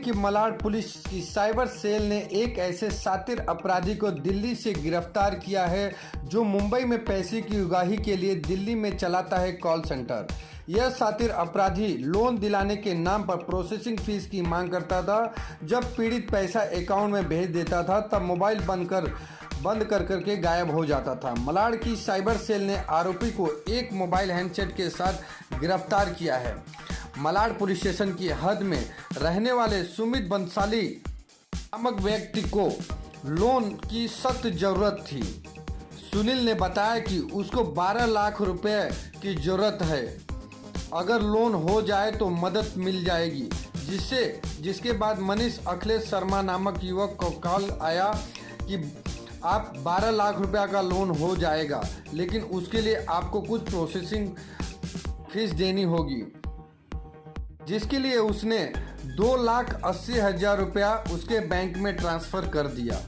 कि मलाड पुलिस की cyber cell ने एक ऐसे शातिर अपराधी को दिल्ली से गिरफ्तार किया है जो मुंबई में पैसे की उगाही के लिए दिल्ली में चलाता है कॉल सेंटर। यह शातिर अपराधी लोन दिलाने के नाम पर प्रोसेसिंग फीस की मांग करता था। जब पीड़ित पैसा अकाउंट में भेज देता था तब मोबाइल बंद कर करके गायब हो जाता था। मलाड की साइबर सेल ने आरोपी को एक मोबाइल हैंडसेट के साथ गिरफ्तार किया है। मलाड पुलिस स्टेशन की हद में रहने वाले सुमित बंसाली नामक व्यक्ति को लोन की सख्त जरूरत थी। सुनील ने बताया कि उसको 12 लाख रुपए की जरूरत है। अगर लोन हो जाए तो मदद मिल जाएगी। जिसके बाद मनीष अखिलेश शर्मा नामक युवक को कॉल आया कि आप 12 लाख रुपया का लोन हो जाएगा, लेकिन उसके लिए आपको कुछ प्रोसेसिंग फीस देनी होगी, जिसके लिए उसने 2,80,000 रुपया उसके बैंक में ट्रांसफ़र कर दिया।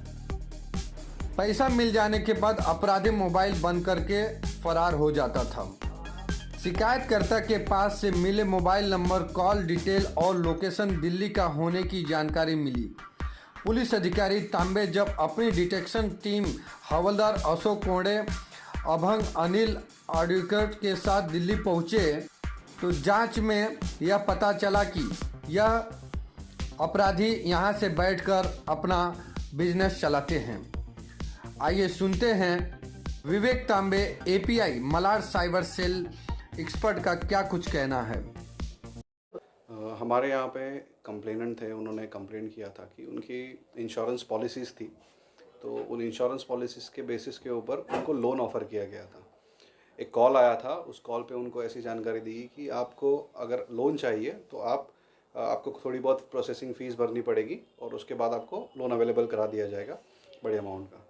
पैसा मिल जाने के बाद अपराधी मोबाइल बंद करके फरार हो जाता था। शिकायतकर्ता के पास से मिले मोबाइल नंबर, कॉल डिटेल और लोकेशन दिल्ली का होने की जानकारी मिली। पुलिस अधिकारी तांबे जब अपनी डिटेक्शन टीम हवलदार अशोक कोंडे, अभंग अनिल आडिकर के साथ दिल्ली पहुंचे तो जांच में यह पता चला कि यह अपराधी यहां से बैठकर अपना बिजनेस चलाते हैं। आइए सुनते हैं Vivek Tambe, API Malad cyber cell expert का क्या कुछ कहना है। हमारे यहाँ पे कंप्लेनेंट थे, उन्होंने कंप्लेंट किया था कि उनकी इंश्योरेंस पॉलिसीज़ थी, तो उन इंश्योरेंस पॉलिसीज़ के बेसिस के ऊपर उनको लोन ऑफ़र किया गया था। एक कॉल आया था, उस कॉल पे उनको ऐसी जानकारी दी कि आपको अगर लोन चाहिए तो आपको थोड़ी बहुत प्रोसेसिंग फ़ीस भरनी पड़ेगी और उसके बाद आपको लोन अवेलेबल करा दिया जाएगा बड़े अमाउंट का।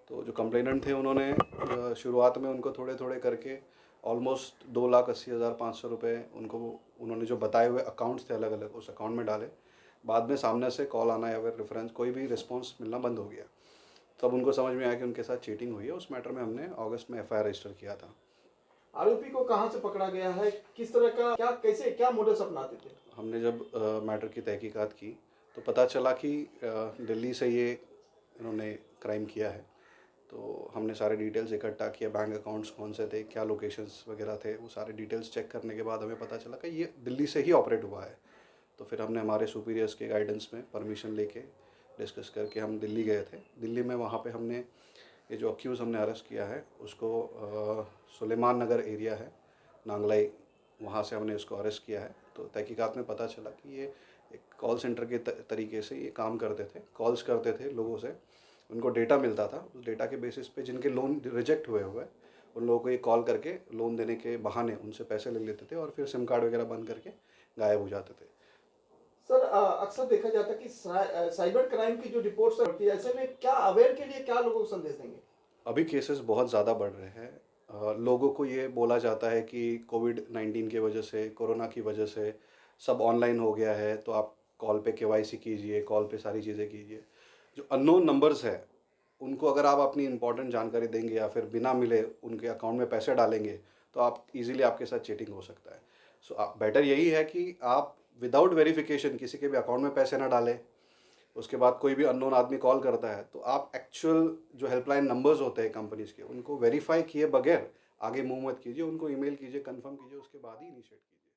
तो जो कंप्लेनेंट थे उन्होंने शुरुआत में उनको थोड़े थोड़े करके ऑलमोस्ट 2,80,500 रुपये उन्होंने जो बताए हुए अकाउंट्स थे अलग अलग उस अकाउंट में डाले। बाद में सामने से कॉल आना या फिर रेफरेंस कोई भी रिस्पांस मिलना बंद हो गया। तब उनको समझ में आया कि उनके साथ चीटिंग हुई है। उस मैटर में हमने अगस्त में एफआईआर रजिस्टर किया था। आरोपी को कहां से पकड़ा गया है, किस तरह का क्या मोडस अपनाते थे? हमने जब मैटर की तहकीकात की तो पता चला कि दिल्ली से ये इन्होंने क्राइम किया है। तो हमने सारे डिटेल्स इकट्ठा किया, बैंक अकाउंट्स कौन से थे, क्या लोकेशंस वगैरह थे, वो सारे डिटेल्स चेक करने के बाद हमें पता चला कि ये दिल्ली से ही ऑपरेट हुआ है। तो फिर हमने हमारे सुपीरियर्स के गाइडेंस में परमिशन लेके डिस्कस करके हम दिल्ली गए थे। दिल्ली में वहाँ पे हमने ये जो अक्यूज़ हमने अरेस्ट किया है उसको सुलेमान नगर एरिया है नांगलाई, वहाँ से हमने इसको अरेस्ट किया है। तो तहकीकात में पता चला कि ये एक कॉल सेंटर के तरीके से ये काम करते थे, कॉल्स करते थे लोगों से, उनको डेटा मिलता था। उस डेटा के बेसिस पे जिनके लोन रिजेक्ट हुए उन लोगों को ये कॉल करके लोन देने के बहाने उनसे पैसे ले लेते थे और फिर सिम कार्ड वगैरह बंद करके गायब हो जाते थे। सर, अक्सर देखा जाता है कि साइबर क्राइम की जो रिपोर्ट्स होती है, ऐसे में क्या अवेयर के लिए क्या लोगों को संदेश देंगे? अभी केसेस बहुत ज़्यादा बढ़ रहे हैं। लोगों को ये बोला जाता है कि कोविड-19 की वजह से, कोरोना की वजह से सब ऑनलाइन हो गया है, तो आप कॉल पे केवाईसी कीजिए, कॉल पे सारी चीज़ें कीजिए। जो अननोन नंबर्स है उनको अगर आप अपनी इंपॉर्टेंट जानकारी देंगे या फिर बिना मिले उनके अकाउंट में पैसे डालेंगे तो आप इजीली आपके साथ चीटिंग हो सकता है। सो बेटर यही है कि आप विदाउट वेरिफिकेशन किसी के भी अकाउंट में पैसे ना डालें। उसके बाद कोई भी अननोन आदमी कॉल करता है तो आप एक्चुअल जो हेल्पलाइन नंबर्स होते हैं कंपनीज़ के, उनको वेरीफाई किए बगैर आगे मूव मत कीजिए, उनको ईमेल कीजिए, कंफर्म कीजिए, उसके बाद ही इनिशिएट कीजिए।